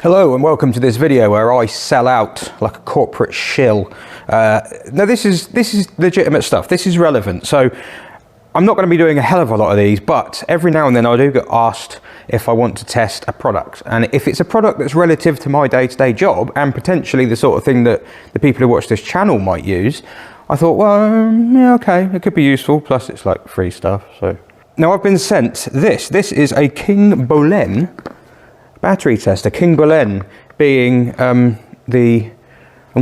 Hello and welcome to this video where I sell out like a corporate shill. Now this is legitimate stuff. This is relevant. So I'm not going to be doing a hell of a lot of these, but every now and then I do get asked if I want to test a product. And if it's a product that's relative to my day-to-day job and potentially the sort of thing that the people who watch this channel might use, I thought, well, yeah, okay, it could be useful. Plus it's like free stuff. So now I've been sent this. This is a Kingbolen battery tester. Kingbolen being I'm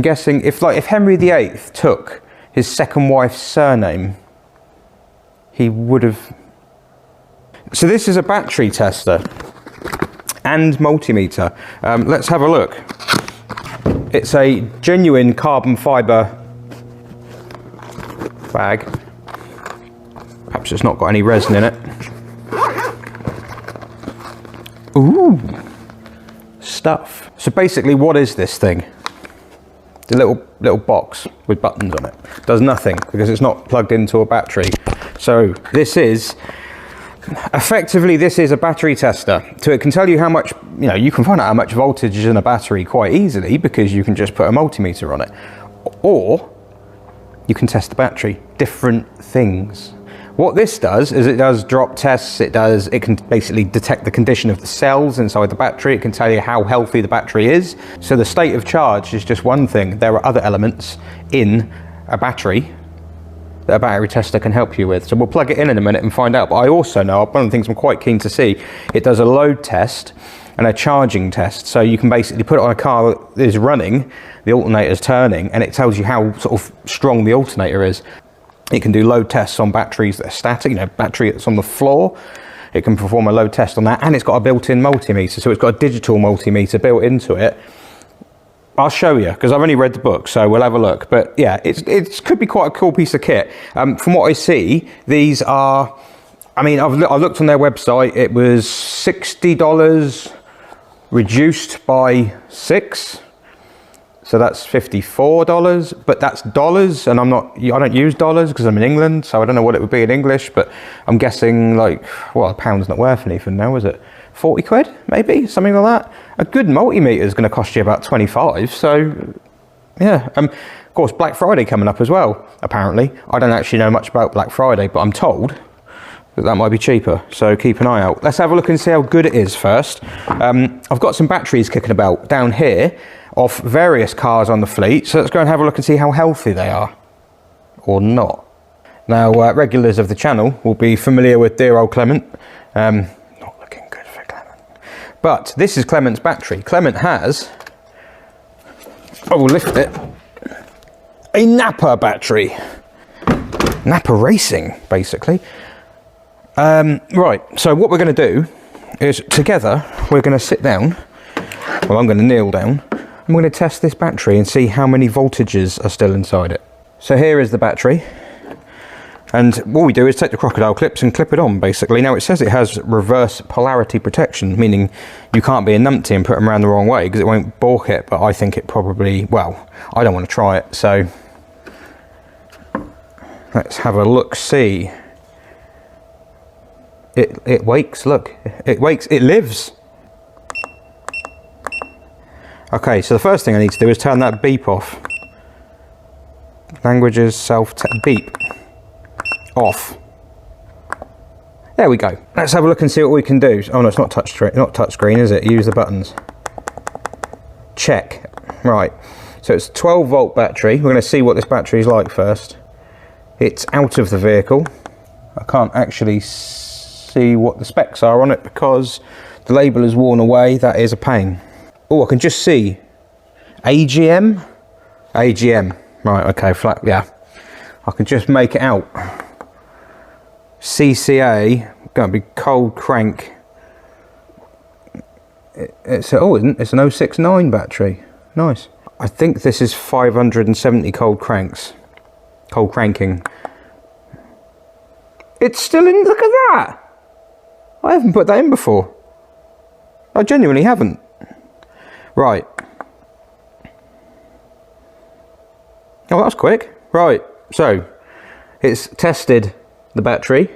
guessing if Henry VIII took his second wife's surname, he would have. So this is a battery tester and multimeter. Let's have a look. It's a genuine carbon fiber bag. Perhaps it's not got any resin in it. Ooh, stuff. So basically, what is this thing? The little box with buttons on it. Does nothing because it's not plugged into a battery. So this is effectively a battery tester. So it can tell you how much, you can find out how much voltage is in a battery quite easily because you can just put a multimeter on it, or you can test the battery. Different things. What this does is it does drop tests. It can basically detect the condition of the cells inside the battery. It can tell you how healthy the battery is. So the state of charge is just one thing. There are other elements in a battery that a battery tester can help you with. So we'll plug it in a minute and find out. But I also know, one of the things I'm quite keen to see, it does a load test and a charging test. So you can basically put it on a car that is running, the alternator's turning, and it tells you how sort of strong the alternator is. It can do load tests on batteries that are static, battery that's on the floor. It can perform a load test on that, and it's got a built-in multimeter. So it's got a digital multimeter built into it. I'll show you, because I've only read the book, so we'll have a look. But yeah, it could be quite a cool piece of kit. From what I see, these are, I've looked on their website. It was $60 reduced by 6. So that's $54, but that's dollars, and I don't use dollars because I'm in England, so I don't know what it would be in English, but I'm guessing a pound's not worth anything now, is it? 40 quid, maybe, something like that. A good multimeter is going to cost you about 25, so yeah. Of course, Black Friday coming up as well, apparently. I don't actually know much about Black Friday, but I'm told that might be cheaper, so keep an eye out. Let's have a look and see how good it is first. I've got some batteries kicking about down here off various cars on the fleet, so let's go and have a look and see how healthy they are, or not. Now, regulars of the channel will be familiar with dear old Clement. Not looking good for Clement. But this is Clement's battery. Clement has, I will lift it, a Napa battery. Napa Racing, basically. Right, so what we're going to do is together we're going to sit down, well, I'm going to kneel down, and we're going to test this battery and see how many voltages are still inside it. So here is the battery, and what we do is take the crocodile clips and clip it on, basically. Now it says it has reverse polarity protection, meaning you can't be a numpty and put them around the wrong way because it won't balk it, but I think it probably, well, I don't want to try it, so let's have a look-see. It wakes, look, it wakes, it lives. Okay, so the first thing I need to do is turn that beep off. Languages, beep. Off. There we go. Let's have a look and see what we can do. Oh no, it's not touch screen, is it? Use the buttons. Check. Right. So it's a 12 volt battery. We're going to see what this battery is like first. It's out of the vehicle. I can't actually see what the specs are on it because the label is worn away. That is a pain. Oh, I can just see AGM. Right, okay, flat, yeah. I can just make it out. CCA, going to be cold crank. It's an 069 battery. Nice. I think this is 570 cold cranks. Cold cranking. It's still in, look at that. I haven't put that in before. I genuinely haven't. Right. Oh, that was quick. Right, so it's tested the battery.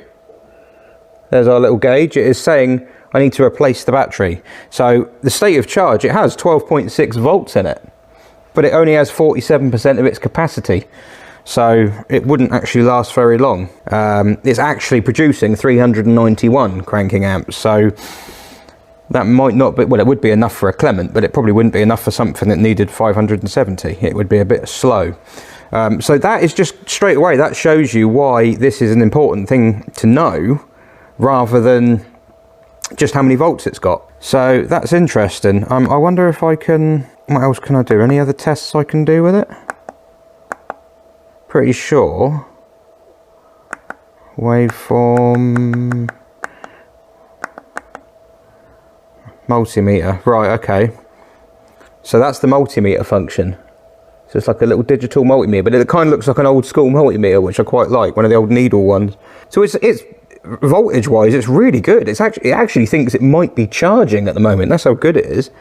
There's our little gauge. It is saying I need to replace the battery. So the state of charge, it has 12.6 volts in it, but it only has 47% of its capacity. So it wouldn't actually last very long. It's actually producing 391 cranking amps. So that might not be, well, it would be enough for a Clement, but it probably wouldn't be enough for something that needed 570. It would be a bit slow. So that is just straight away, that shows you why this is an important thing to know, rather than just how many volts it's got. So that's interesting. I wonder if I can, what else can I do? Any other tests I can do with it? Pretty sure. Waveform. Multimeter. Right, okay. So that's the multimeter function. So it's like a little digital multimeter, but it kind of looks like an old school multimeter, which I quite like, one of the old needle ones. So it's voltage wise, it's really good. It actually thinks it might be charging at the moment. That's how good it is.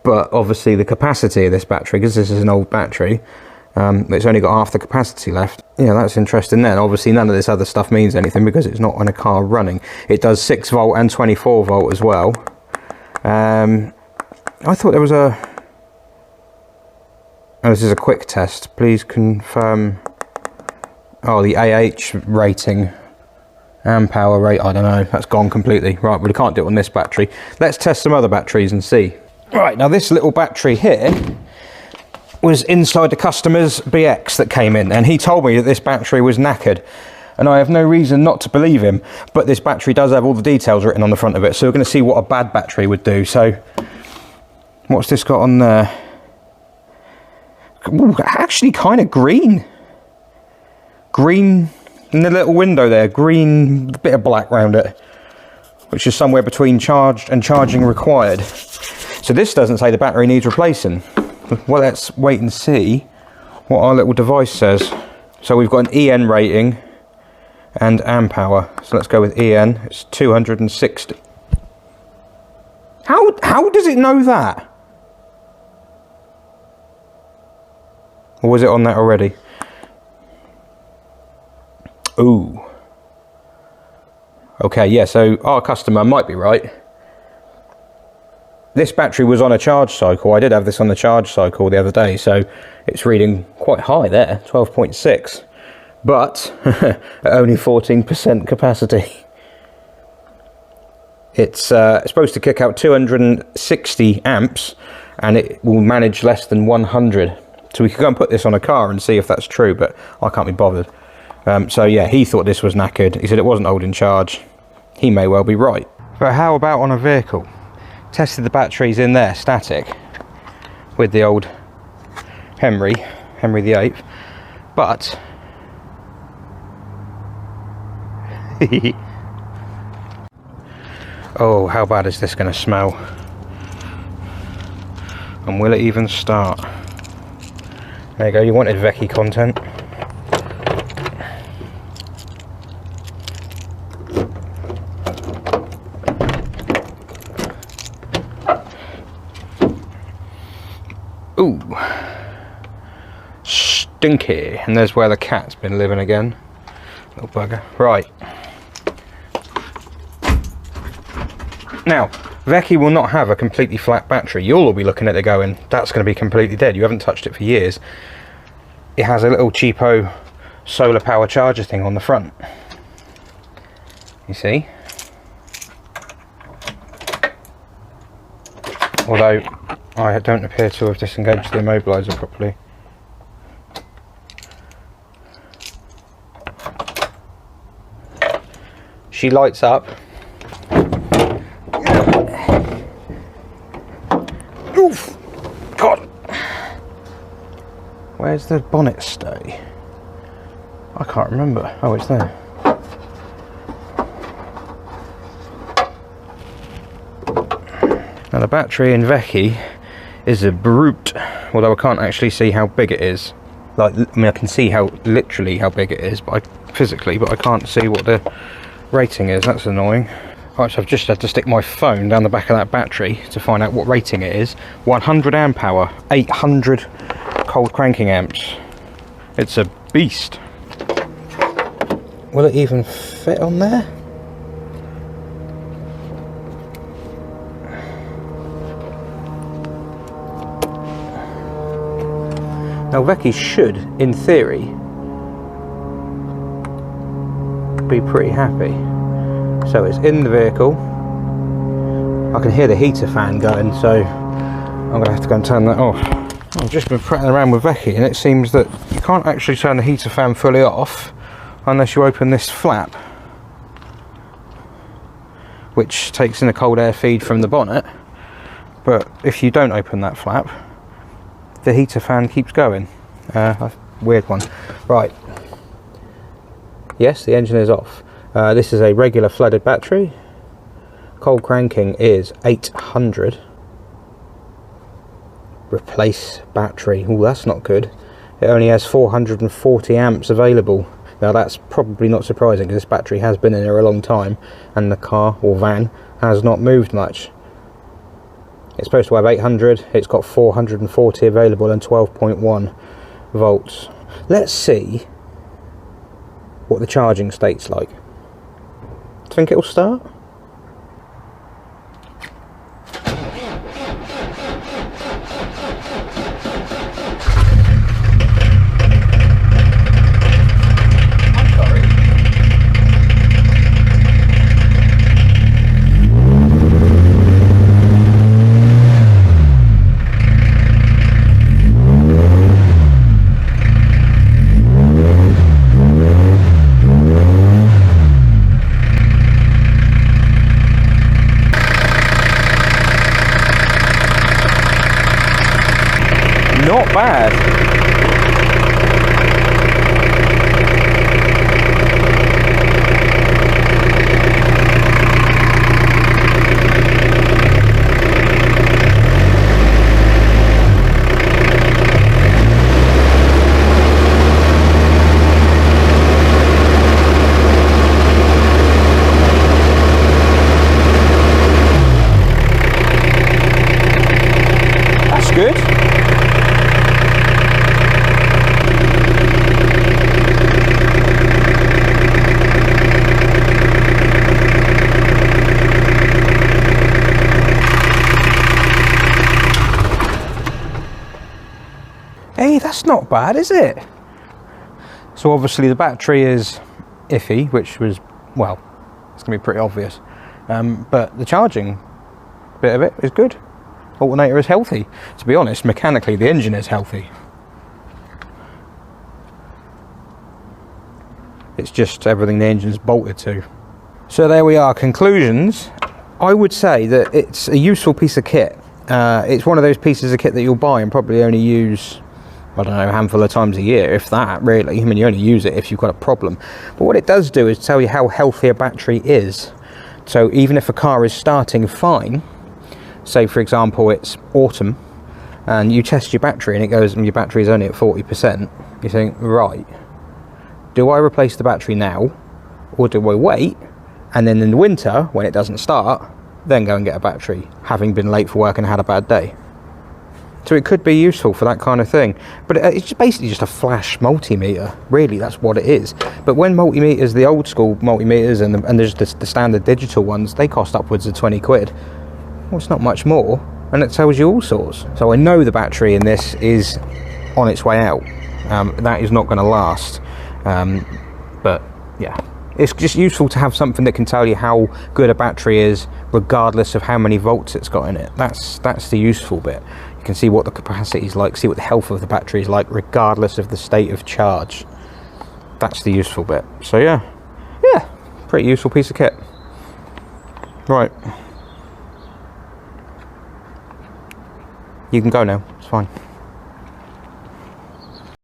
But obviously the capacity of this battery, because this is an old battery, it's only got half the capacity left. Yeah, that's interesting then. Obviously none of this other stuff means anything because it's not on a car running. It does 6 volt and 24 volt as well. I thought there was a... Oh, this is a quick test. Please confirm... Oh, the AH rating. Amp hour rate, I don't know. That's gone completely. Right, we can't do it on this battery. Let's test some other batteries and see. Right, now this little battery here was inside the customer's BX that came in, and he told me that this battery was knackered, and I have no reason not to believe him, but this battery does have all the details written on the front of it, so we're going to see what a bad battery would do. So what's this got on there? Ooh, actually kind of green in the little window there, green, a bit of black around it, which is somewhere between charged and charging required. So this doesn't say the battery needs replacing. Well, let's wait and see what our little device says. So we've got an EN rating and amp hour. So let's go with EN. It's 260. How does it know that? Or was it on that already? Ooh. Okay, yeah, so our customer might be right. This battery was on a charge cycle. I did have this on the charge cycle the other day, so it's reading quite high there, 12.6. But at only 14% capacity. It's supposed to kick out 260 amps, and it will manage less than 100. So we could go and put this on a car and see if that's true, but I can't be bothered. So yeah, he thought this was knackered. He said it wasn't holding charge. He may well be right. But how about on a vehicle? Tested the batteries in there, static, with the old Henry VIII. But oh, how bad is this going to smell? And will it even start? There you go, you wanted VECKI content. Ooh, stinky. And there's where the cat's been living again. Little bugger. Right. Now, VECKI will not have a completely flat battery. You'll all be looking at it going, that's going to be completely dead. You haven't touched it for years. It has a little cheapo solar power charger thing on the front. You see? Although I don't appear to have disengaged the immobiliser properly. She lights up. Oof! God! Where's the bonnet stay? I can't remember. Oh, it's there. Now the battery in VECKI is a brute, although I can't actually see how big it is. Like, I mean, I can see literally how big it is, but physically, but I can't see what the rating is. That's annoying. Right, so I've just had to stick my phone down the back of that battery to find out what rating it is. 100 amp hour, 800 cold cranking amps. It's a beast. Will it even fit on there? Now VECKI should, in theory, be pretty happy. So it's in the vehicle. I can hear the heater fan going, so I'm going to have to go and turn that off. I've just been prattling around with VECKI, and it seems that you can't actually turn the heater fan fully off unless you open this flap, which takes in a cold air feed from the bonnet. But if you don't open that flap, the heater fan keeps going. Weird one. Right. Yes, the engine is off. This is a regular flooded battery. Cold cranking is 800. Replace battery. Oh, that's not good. It only has 440 amps available. Now that's probably not surprising, because this battery has been in there a long time and the car or van has not moved much. It's supposed to have 800, it's got 440 available and 12.1 volts. Let's see what the charging state's like. Do you think it'll start? Not bad. That's good. Hey, that's not bad, is it? So obviously the battery is iffy, which was, well, it's going to be pretty obvious. But the charging bit of it is good. Alternator is healthy. To be honest, mechanically the engine is healthy. It's just everything the engine's bolted to. So there we are, conclusions. I would say that it's a useful piece of kit. It's one of those pieces of kit that you'll buy and probably only use, I don't know, a handful of times a year, if that, really. I mean, you only use it if you've got a problem. But what it does do is tell you how healthy a battery is. So even if a car is starting fine, say for example it's autumn, and you test your battery and it goes, and your battery is only at 40%, you think, right, do I replace the battery now, or do I wait, and then in the winter, when it doesn't start, then go and get a battery, having been late for work and had a bad day? So it could be useful for that kind of thing. But it's just basically just a flash multimeter. Really, that's what it is. But when multimeters, the old school multimeters and there's the standard digital ones, they cost upwards of 20 quid. Well, it's not much more. And it tells you all sorts. So I know the battery in this is on its way out. That is not going to last. But yeah, it's just useful to have something that can tell you how good a battery is, regardless of how many volts it's got in it. That's the useful bit. You can see what the capacity is like, see what the health of the battery is like, regardless of the state of charge. That's the useful bit. So yeah, pretty useful piece of kit. Right, you can go now, it's fine.